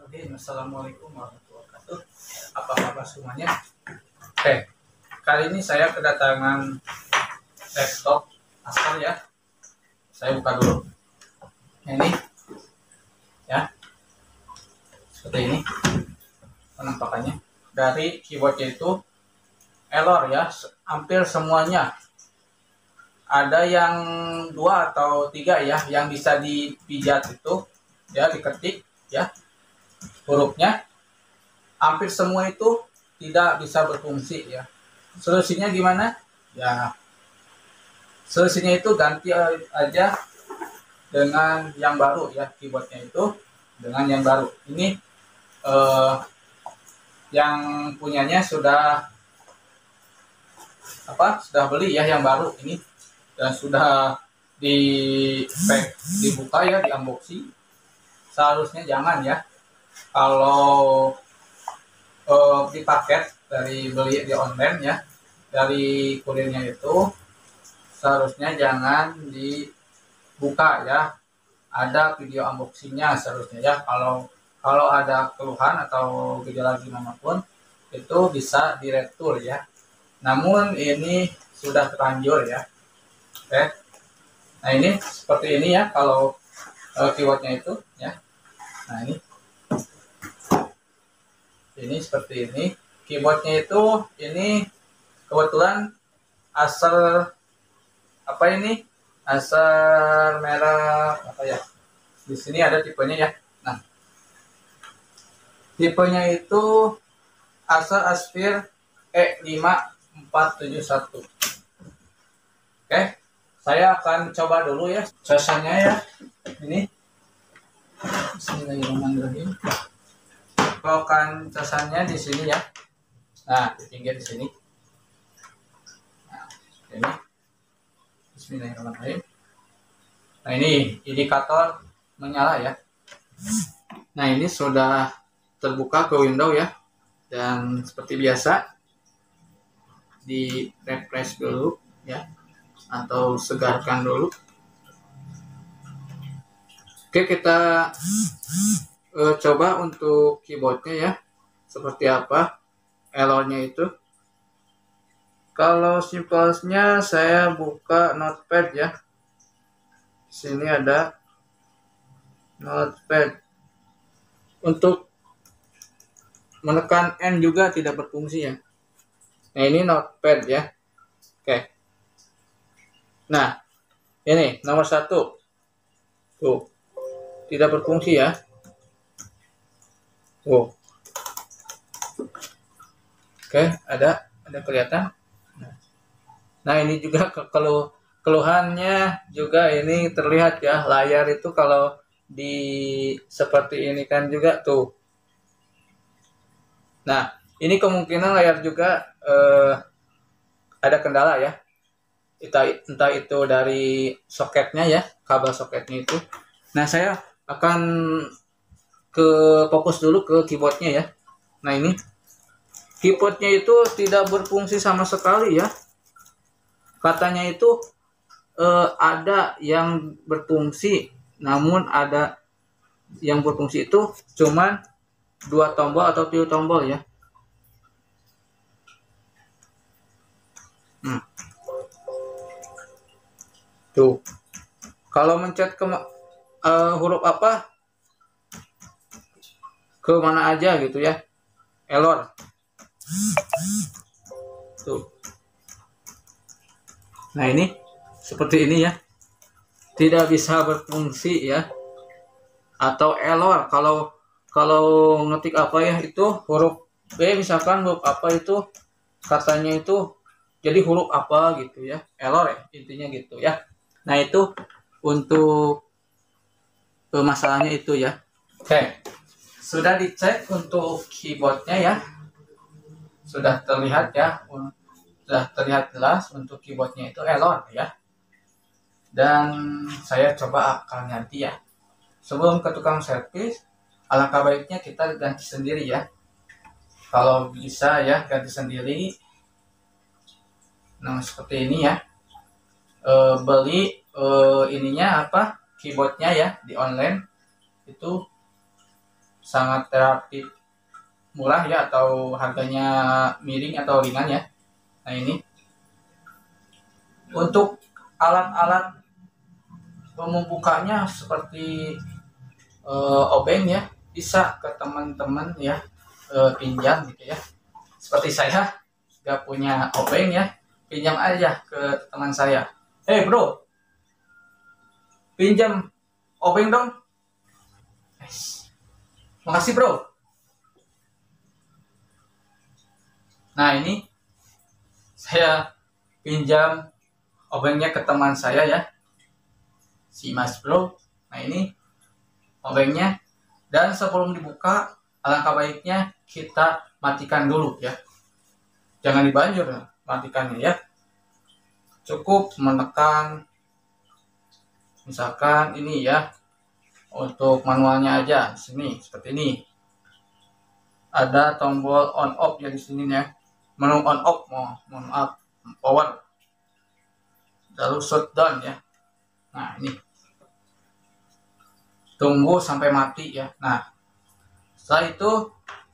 Bismillahirrahmanirrahim. Assalamualaikum warahmatullahi wabarakatuh. Apa kabar semuanya? Oke, kali ini saya kedatangan laptop Acer ya. Saya buka dulu. Ini ya, seperti ini penampakannya. Dari keyboardnya itu Elor ya, hampir semuanya. Ada yang 2 atau 3 ya, yang bisa dipijat itu ya, diketik ya hurufnya. Hampir semua itu tidak bisa berfungsi ya. Solusinya gimana? Ya, solusinya itu ganti aja dengan yang baru ya, keyboardnya itu dengan yang baru. Ini yang punyanya sudah beli ya yang baru ini, dan sudah dibuka ya, di unboxing. Seharusnya jangan ya, kalau di paket dari beli di online ya, dari kurirnya itu seharusnya jangan dibuka ya. Ada video unboxingnya seharusnya ya. Kalau ada keluhan atau gejala gimana pun itu bisa diretur ya. Namun ini sudah terlanjur ya. Oke. Nah ini seperti ini ya kalau keyboardnya itu ya. Nah ini seperti ini keyboardnya itu. Ini kebetulan Acer Acer merah apa ya, di sini ada tipenya ya. Nah tipenya itu Acer Aspire E5471. Oke, saya akan coba dulu ya casanya ya. Ini Bismillahirrahmanirrahim. Colokan casannya di sini ya. Nah, di pinggir di sini. Nah, ini. Bismillahirrahmanirrahim. Nah, ini indikator menyala ya. Nah, ini sudah terbuka ke window ya. Dan seperti biasa di refresh dulu ya, atau segarkan dulu. Oke, kita coba untuk keyboardnya ya, seperti apa Elornya itu. Kalau simplesnya saya buka notepad ya. Sini ada notepad. Untuk menekan N juga tidak berfungsi ya. Nah ini notepad ya. Oke. Nah ini nomor 1 tuh tidak berfungsi ya. Oh. Oke, ada kelihatan. Nah, ini juga keluhannya juga ini terlihat ya, layar itu kalau di seperti ini kan juga tuh. Nah, ini kemungkinan layar juga ada kendala ya. Entah itu dari soketnya ya, kabel soketnya itu. Nah, saya akan fokus dulu ke keyboardnya ya. Nah ini keyboardnya itu tidak berfungsi sama sekali ya. Katanya itu ada yang berfungsi, namun ada yang berfungsi itu cuman 2 tombol atau 3 tombol ya. Tuh, kalau mencet ke huruf apa, ke mana aja gitu ya, Elor tuh. Nah ini seperti ini ya, tidak bisa berfungsi ya, atau Elor kalau ngetik apa ya, itu huruf B misalkan, huruf apa itu katanya itu jadi huruf apa gitu ya, Elor ya intinya gitu ya. Nah itu untuk masalahnya itu ya. Oke, sudah dicek untuk keyboardnya ya, sudah terlihat ya, sudah terlihat jelas untuk keyboardnya itu Elor ya. Dan saya coba akan ganti ya. Sebelum ke tukang servis, alangkah baiknya kita ganti sendiri ya. Kalau bisa ya ganti sendiri. Nah seperti ini ya. Beli ininya apa, keyboardnya ya di online itu sangat relatif murah ya, atau harganya miring atau ringan ya. Nah ini untuk alat-alat membukanya seperti obeng ya, bisa ke teman-teman ya, pinjam gitu ya. Seperti saya gak punya obeng ya, pinjam aja ke teman saya. Hey bro, pinjam obeng dong. Makasih bro. Nah ini saya pinjam obengnya ke teman saya ya, si Mas Bro. Nah ini obengnya, dan sebelum dibuka alangkah baiknya kita matikan dulu ya. Jangan dibanjur matikannya ya. Cukup menekan, misalkan ini ya, untuk manualnya aja di sini seperti ini. Ada tombol on off ya di sini ya. Menu on off, mohon maaf, power, lalu shutdown ya. Nah ini tunggu sampai mati ya. Nah setelah itu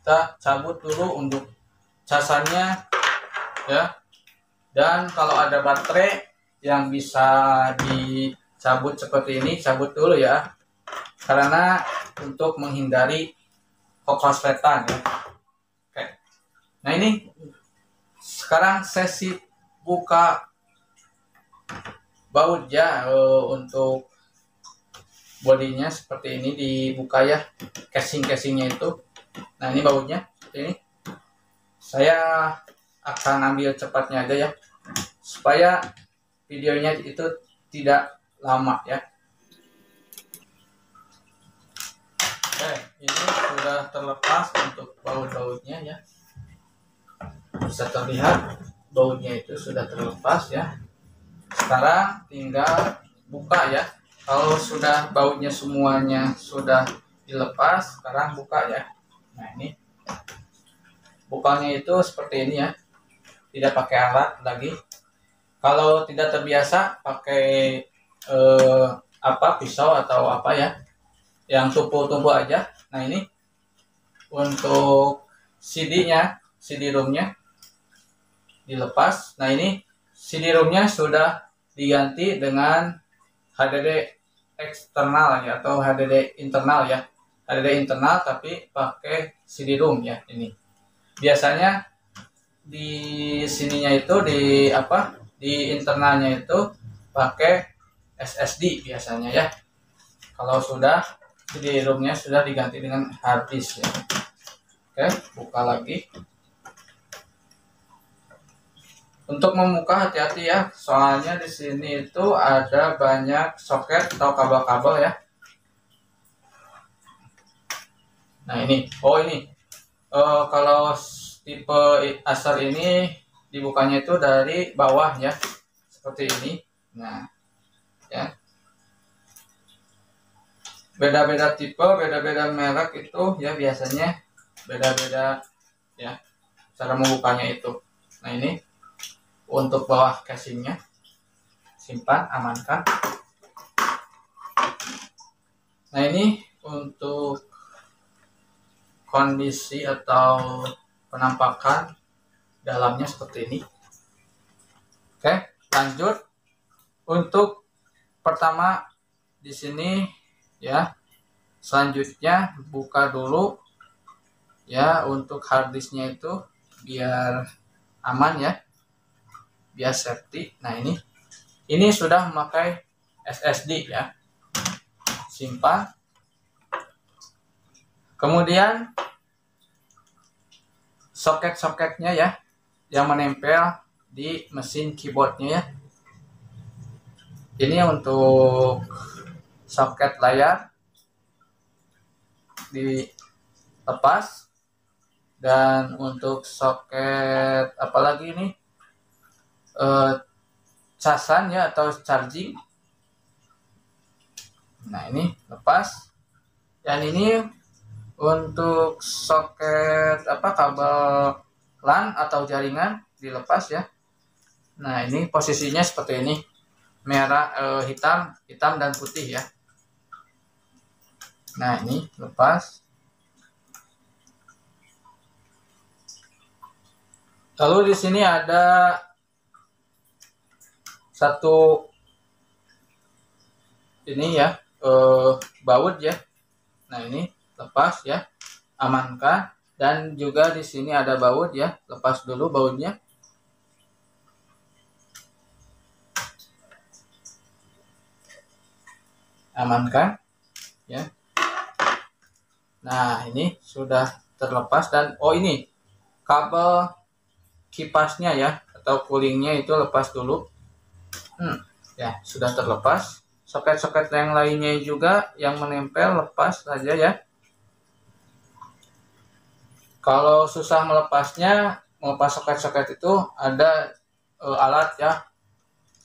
kita cabut dulu untuk casannya ya. Dan kalau ada baterai yang bisa dicabut seperti ini, cabut dulu ya, karena untuk menghindari korsletan ya. Oke. Nah ini sekarang sesi buka baut ya. Untuk bodinya seperti ini dibuka ya, casingnya itu. Nah ini bautnya seperti ini. Saya akan ambil cepatnya aja ya, supaya videonya itu tidak lama ya. Oke, ini sudah terlepas untuk baut-bautnya ya. Bisa terlihat bautnya itu sudah terlepas ya. Sekarang tinggal buka ya. Kalau sudah bautnya semuanya sudah dilepas, sekarang buka ya. Nah ini bukanya itu seperti ini ya, tidak pakai alat lagi. Kalau tidak terbiasa pakai pisau atau apa ya, yang tumpul-tumpul aja. Nah ini untuk CD-nya, CD-ROM-nya dilepas. Nah ini CD-ROM-nya sudah diganti dengan HDD eksternal ya, atau HDD internal ya. HDD internal tapi pakai CD-ROM ya. Ini biasanya di sininya itu di internalnya itu pakai SSD biasanya ya. Kalau sudah CD-ROM-nya sudah diganti dengan hard disk ya. Oke, buka lagi. Untuk membuka hati-hati ya, soalnya di sini itu ada banyak soket atau kabel-kabel ya. Nah ini, kalau tipe Acer ini dibukanya itu dari bawah ya, seperti ini. Nah ya, beda-beda tipe, beda-beda merek itu ya, biasanya beda-beda ya cara membukanya itu. Nah ini untuk bawah casingnya, simpan, amankan. Nah ini untuk kondisi atau penampakan dalamnya seperti ini. Oke, lanjut. Untuk pertama di sini ya, selanjutnya buka dulu ya, untuk harddisknya itu biar aman ya, biar safety. Nah ini sudah memakai SSD ya, simpan. Kemudian soket-soketnya ya, yang menempel di mesin keyboardnya ya. Ini untuk soket layar dilepas, dan untuk soket apalagi ini, casan ya atau charging. Nah ini lepas. Dan ini untuk soket kabel LAN atau jaringan dilepas ya. Nah ini posisinya seperti ini, merah, hitam dan putih ya. Nah ini lepas. Lalu di sini ada satu ini ya, baut ya. Nah, ini lepas ya, amankan. Dan juga di sini ada baut ya, lepas dulu bautnya. Amankan ya. Nah, ini sudah terlepas. Dan oh, ini kabel kipasnya ya, atau coolingnya itu lepas dulu. Ya, sudah terlepas. Soket-soket yang lainnya juga yang menempel lepas saja ya. Kalau susah melepasnya, melepas soket-soket itu ada alat ya.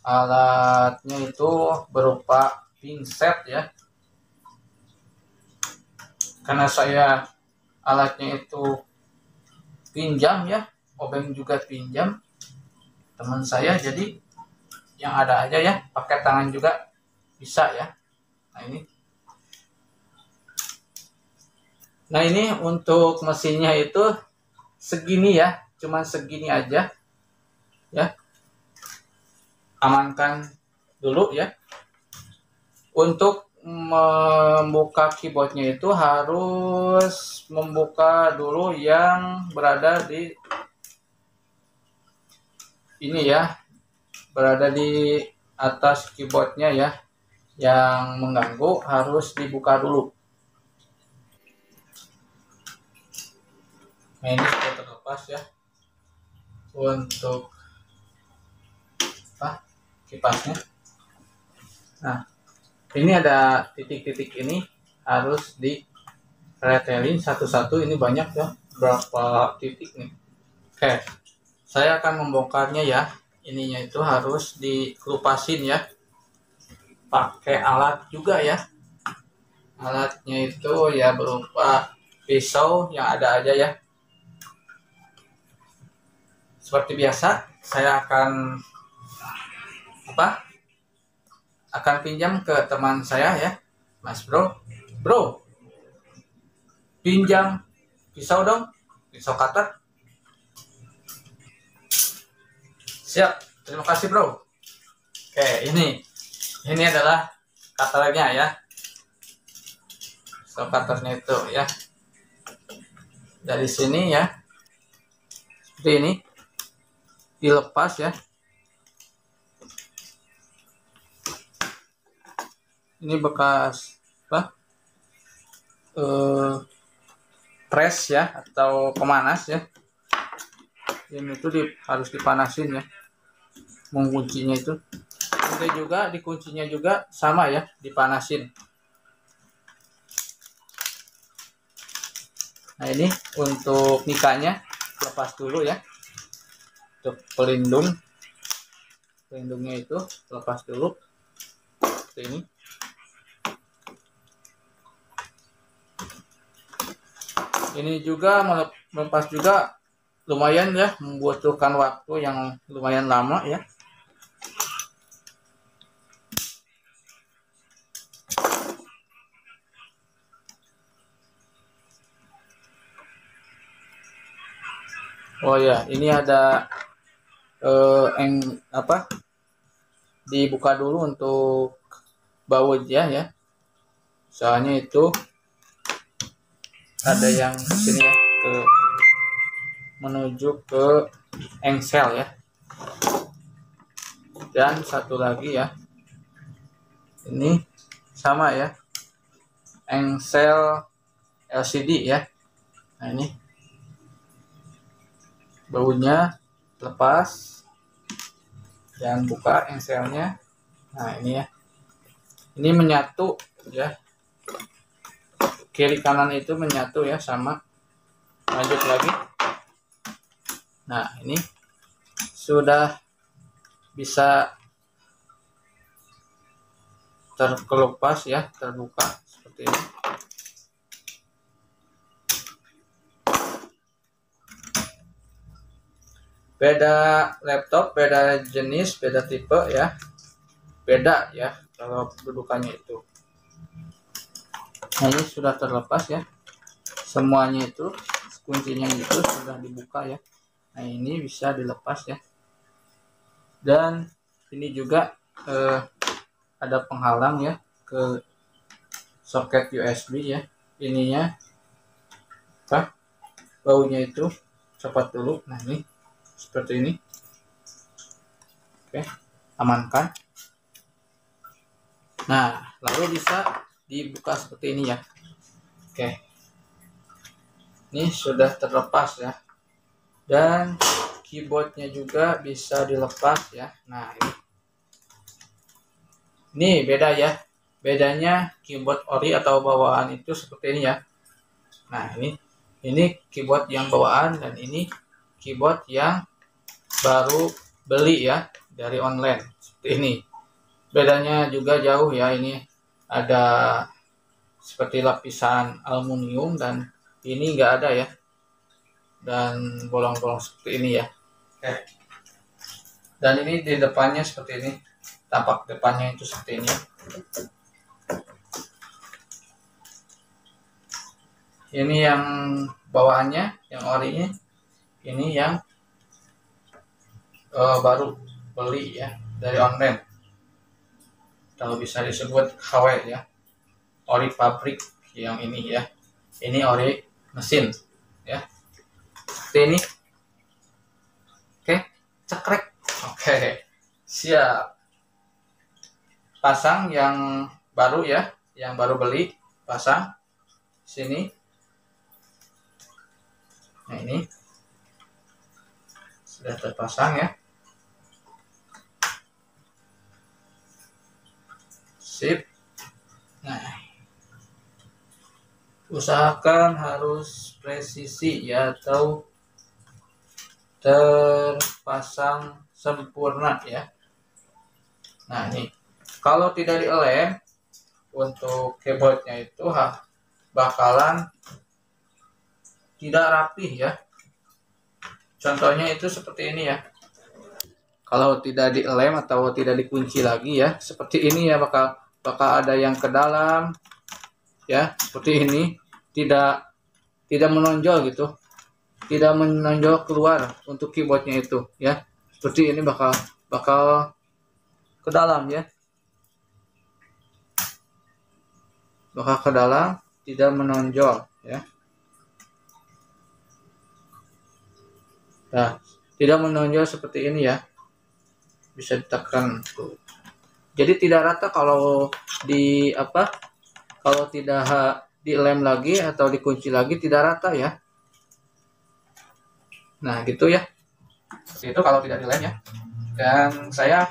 Alatnya itu berupa pinset ya. Karena saya alatnya itu pinjam ya, obeng juga pinjam teman saya, jadi yang ada aja ya, pakai tangan juga bisa ya. Nah ini untuk mesinnya itu segini ya, cuman segini aja ya. Amankan dulu ya. Untuk membuka keyboardnya itu harus membuka dulu yang berada di ini ya, berada di atas keyboardnya ya, yang mengganggu harus dibuka dulu. Nah ini sudah terlepas ya untuk kipasnya. Nah ini ada titik-titik, ini harus diretelin satu-satu. Ini banyak ya, berapa titik nih. Oke, saya akan membongkarnya ya. Ininya itu harus dikelupasin ya, pakai alat juga ya. Alatnya itu ya berupa pisau yang ada aja ya. Seperti biasa, saya akan pinjam ke teman saya ya. Mas bro, pinjam pisau dong, pisau cutter. Siap, terima kasih bro. Oke, ini adalah cutternya ya. Pisau cutternya itu ya, dari sini ya, seperti ini, dilepas ya. Ini bekas press ya, atau pemanas ya. Ini itu harus dipanasin ya, menguncinya itu. Kemudian juga dikuncinya juga sama ya, dipanasin. Nah ini untuk mikanya lepas dulu ya. Untuk pelindungnya itu lepas dulu seperti ini. Ini juga melepas juga lumayan ya, membutuhkan waktu yang lumayan lama ya. Oh ya, ini ada dibuka dulu untuk bautnya ya. Soalnya itu ada yang sini ya, menuju ke engsel ya. Dan satu lagi ya, ini sama ya, engsel LCD ya. Nah ini bautnya lepas dan buka engselnya. Nah ini ya, ini menyatu ya, kiri kanan itu menyatu ya, sama. Lanjut lagi. Nah ini sudah bisa terkelupas ya, terbuka seperti ini. Beda laptop, beda jenis, beda tipe ya, beda ya kalau dudukannya itu. Nah ini sudah terlepas ya, semuanya itu kuncinya itu sudah dibuka ya. Nah ini bisa dilepas ya, dan ini juga ada penghalang ya ke soket USB ya. Ininya apa, baunya itu copot dulu. Nah ini seperti ini. Oke, amankan. Nah lalu bisa dibuka seperti ini ya. Oke, ini sudah terlepas ya, dan keyboardnya juga bisa dilepas ya. Nah ini beda ya, bedanya keyboard ori atau bawaan itu seperti ini ya. Nah ini keyboard yang bawaan, dan ini keyboard yang baru beli ya dari online seperti ini. Bedanya juga jauh ya, ini ada seperti lapisan aluminium dan ini enggak ada ya, dan bolong-bolong seperti ini ya. Oke. Dan ini di depannya seperti ini, tampak depannya itu seperti ini. Ini yang bawaannya, yang orinya. Ini yang baru beli ya dari online, kalau bisa disebut KW ya, ori pabrik yang ini ya. Ini ori mesin ya, seperti ini. Oke, cekrek. Oke, siap. Pasang yang baru ya, yang baru beli, pasang sini. Nah ini sudah terpasang ya. Sip. Nah, usahakan harus presisi ya, atau terpasang sempurna ya. Nah ini kalau tidak dilem untuk keyboardnya itu bakalan tidak rapih ya. Contohnya itu seperti ini ya. Kalau tidak dilem atau tidak dikunci lagi ya, seperti ini ya, bakal ada yang ke dalam ya, seperti ini, tidak menonjol gitu, tidak menonjol keluar untuk keyboardnya itu ya. Seperti ini bakal ke dalam ya, bakal ke dalam, tidak menonjol ya. Nah, tidak menonjol seperti ini ya, bisa ditekan tuh. Jadi tidak rata kalau kalau tidak dilem lagi atau dikunci lagi, tidak rata ya. Nah gitu ya, itu kalau tidak dilem ya. Dan saya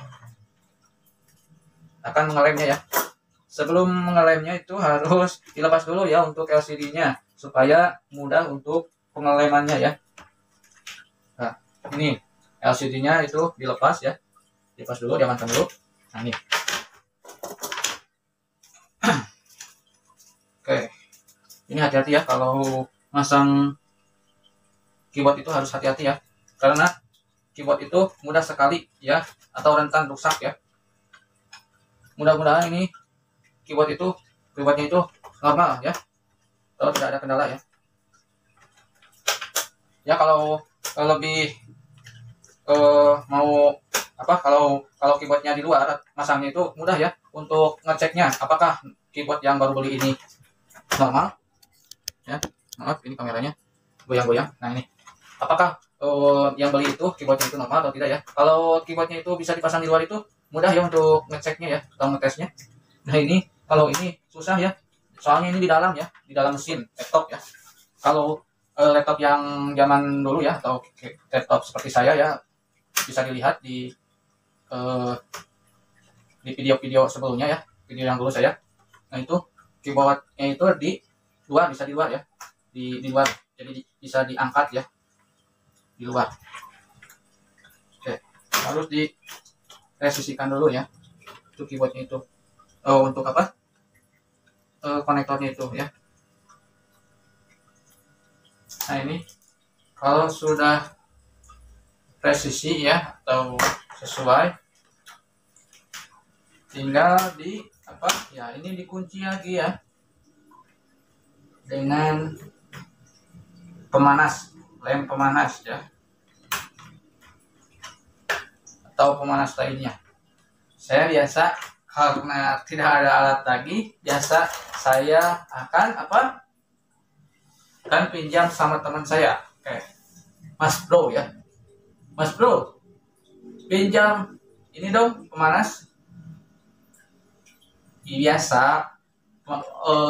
akan mengelemnya ya. Sebelum mengelemnya itu harus dilepas dulu ya untuk LCD-nya, supaya mudah untuk pengelemannya ya. Nah ini LCD-nya itu dilepas ya, dilepas dulu, diamankan dulu. Nah ini. Oke, ini hati-hati ya kalau masang keyboard, itu harus hati-hati ya, karena keyboard itu mudah sekali ya, atau rentan rusak ya. Mudah-mudahan ini keyboardnya itu normal ya, kalau tidak ada kendala ya. Ya kalau lebih mau kalau keyboardnya di luar, masangnya itu mudah ya untuk ngeceknya apakah keyboard yang baru beli ini normal ya. Maaf, ini kameranya goyang-goyang. Nah ini, apakah yang beli itu keyboardnya itu normal atau tidak ya. Kalau keyboardnya itu bisa dipasang di luar, itu mudah ya untuk ngeceknya ya, atau ngetesnya. Nah ini kalau ini susah ya, soalnya ini di dalam ya, di dalam mesin laptop ya. Kalau laptop yang zaman dulu ya, atau laptop seperti saya ya, bisa dilihat di video-video sebelumnya ya, video yang dulu saya. Nah itu keyboardnya itu di luar, bisa di luar ya, di luar, jadi bisa diangkat ya, di luar. Oke, harus diresisikan dulu ya untuk keyboardnya itu, untuk konektornya itu ya. Nah ini kalau sudah presisi ya, atau sesuai, tinggal ini dikunci lagi ya dengan pemanas, lem pemanas ya. atau pemanas lainnya. Saya biasa karena tidak ada alat lagi, biasa saya akan pinjam sama teman saya. Oke, Mas Bro ya, Mas Bro, pinjam ini dong pemanas. Biasa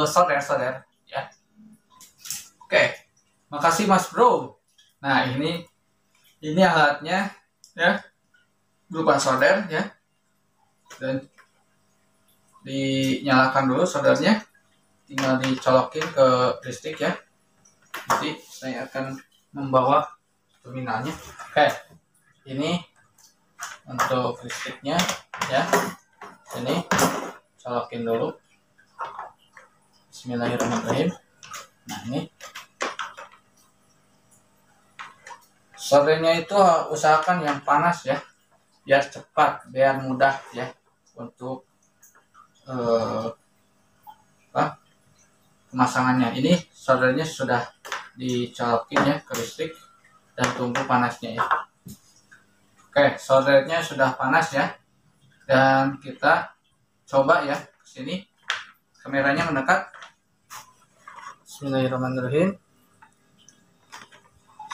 solder ya. Oke, makasih Mas Bro. Nah ini alatnya ya, berupa solder ya, dan dinyalakan dulu soldernya, tinggal dicolokin ke listrik ya. Jadi saya akan membawa terminalnya. Oke, ini untuk listriknya ya, ini colokin dulu. Bismillahirrahmanirrahim. Nah ini soldernya itu usahakan yang panas ya, biar cepat, biar mudah ya untuk pemasangannya. Ini soldernya sudah dicolokin ya ke listrik dan tunggu panasnya ya. Oke, soldernya sudah panas ya, dan kita coba ya ke sini, kameranya mendekat. Bismillahirrahmanirrahim.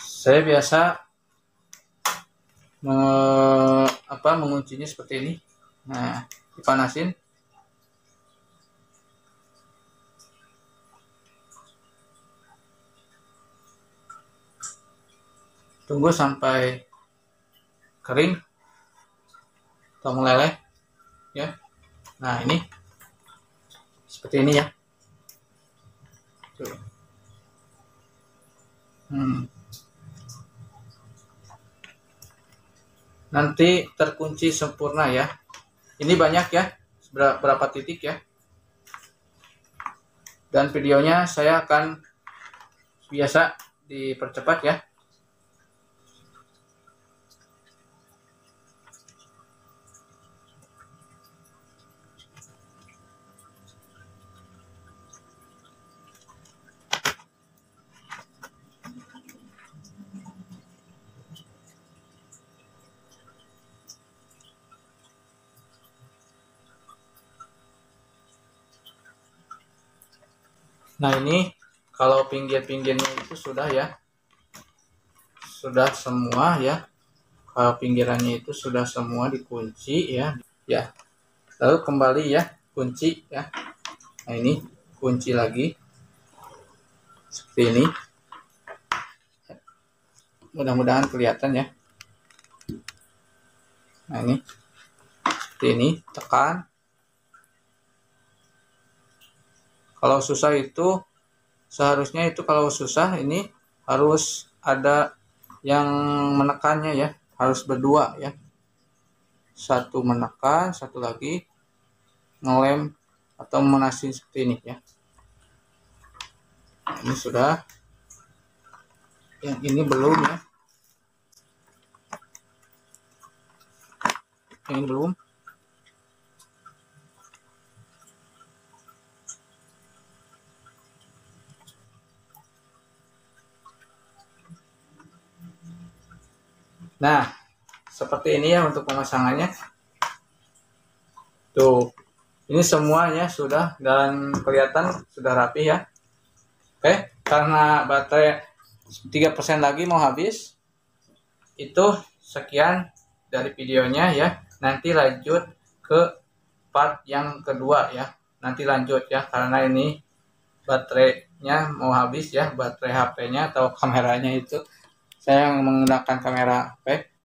Saya biasa menguncinya seperti ini. Nah, dipanasin. Tunggu sampai kering atau meleleh ya. Nah ini seperti ini ya. Tuh. Nanti terkunci sempurna ya. Ini banyak ya, berapa titik ya. Dan videonya saya akan biasa dipercepat ya. Nah ini kalau pinggir-pinggirnya itu sudah ya, sudah semua ya. Kalau pinggirannya itu sudah semua dikunci ya. Ya, lalu kembali ya, kunci ya. Nah ini kunci lagi seperti ini. Mudah-mudahan kelihatan ya. Nah ini seperti ini, tekan. Kalau susah itu seharusnya itu, kalau susah ini harus ada yang menekannya ya, harus berdua ya. Satu menekan, satu lagi ngelem atau menasin seperti ini ya. Ini sudah, yang ini belum ya, yang ini belum. Nah, seperti ini ya untuk pemasangannya. Tuh, ini semuanya sudah dan kelihatan sudah rapi ya. Oke, karena baterai 3% lagi mau habis. Itu sekian dari videonya ya. Nanti lanjut ke part yang kedua ya. Nanti lanjut ya, karena ini baterainya mau habis ya, baterai HP-nya atau kameranya itu. Saya menggunakan kamera HP.